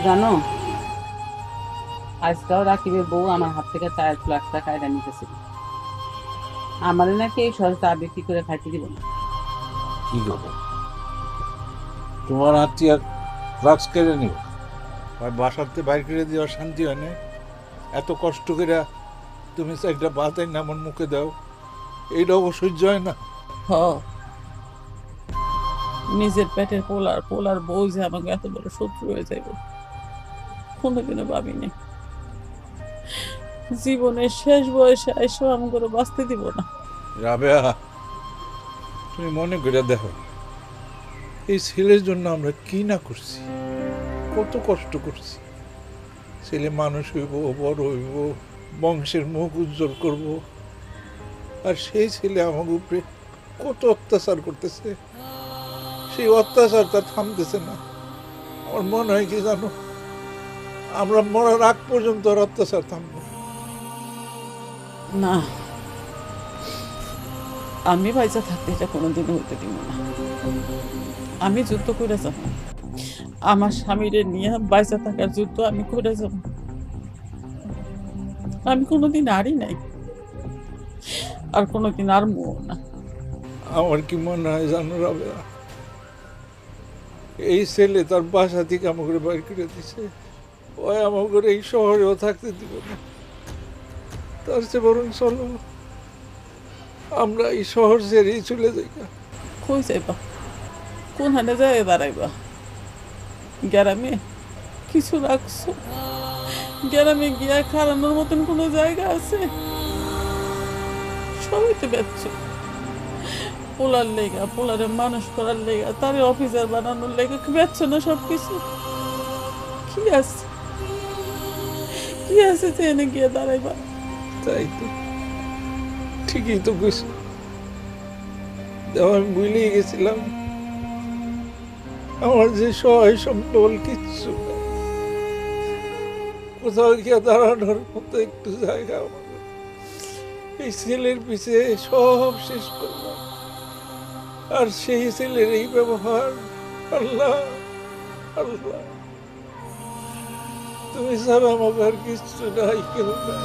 জানো, আজকাল রাকিবের বউ আমার হাত থেকে চায়ের ফ্লাক্সটা কায়দা নিতেছিল। আমারে নাকি এই সহজ চা বিক্রি করে খাইতে দিব না। কি করবো? তোমার আত্মীয় ফ্লাক্স কেড়ে নিব? আর বাসাতে বাইর করে দেওয়ার শান্তি হয় না? এত কষ্ট করে তুমি একটা বাতাই না আমার মুখে দাও, এইটাও সহ্য হয় না? হ, নিজের পেটের পোলার পোলার বউ যে আমাকে এত বড় শত্রু হয়ে যাইব কোনোদিনও ভাবিনি। জীবনের শেষ বয়সে এসব আমাকে বাঁচতে দিব না। রাবেয়া, তুমি মনে করে দেখো, এই ছেলের জন্য আমরা কি না করছি, কত কষ্ট করছি। ছেলে মানুষ হইব, বড় হইব, বংশের মুখ উজ্জ্বল করব, আর সেই ছেলে আমাকে উপরে কত অত্যাচার করতেছে। সেই অত্যাচার তার থামতেছে না। আমার মনে হয় কি জানো, আমরা মরার আগ পর্যন্ত আর অত্যাচার থামবো না। না, আমি পয়সা থাকতে এটা কোনোদিন হইতে দিব না। আমি যুদ্ধ করে যাব, আমার স্বামীরে নিয়ে বাইসা থাকার যুদ্ধ আমি করে যাব। আমি কোনোদিন আরই নাই, আর কোনোদিন আর মো না। আমার কি মনে হয় জানো রাবেয়া, এই ছেলে তার বাসা থেকে আমাকে বাইর করে দিছে, ওই আমাকে এই শহরেও থাকতে দিব না। তার চেয়ে বরং চলো আমরা এই শহর ছেড়েই চলে যাই। কই যাইবা? কোন হানে যায় দাঁড়াইবা? গ্রামে কিছু রাখছো? গ্রামে গিয়া খাড়ানোর মতন কোনো জায়গা আছে? সবই তো বেচছো। পোলার লেগা, পোলারে মানুষ করার লেগা, তারে অফিসার বানানোর লেগা বেচছো না সবকিছু? কি আছে, কি আছে যে এনে গিয়ে দাঁড়াইবা? তাই তো, ঠিকই তো কইছো। আমি ভুলেই গেছিলাম আমার যে সহায় সম্বল কিচ্ছু না। কোথাও গিয়ে দাঁড়ানোর মতো একটু জায়গা আমার নেই। এই ছেলের পিছে সব শেষ করলাম, আর সেই ছেলের এই ব্যবহার। আল্লাহ, আল্লাহ, তুমি ছাড়া আমার আর কিচ্ছু নাই, কেউ নাই।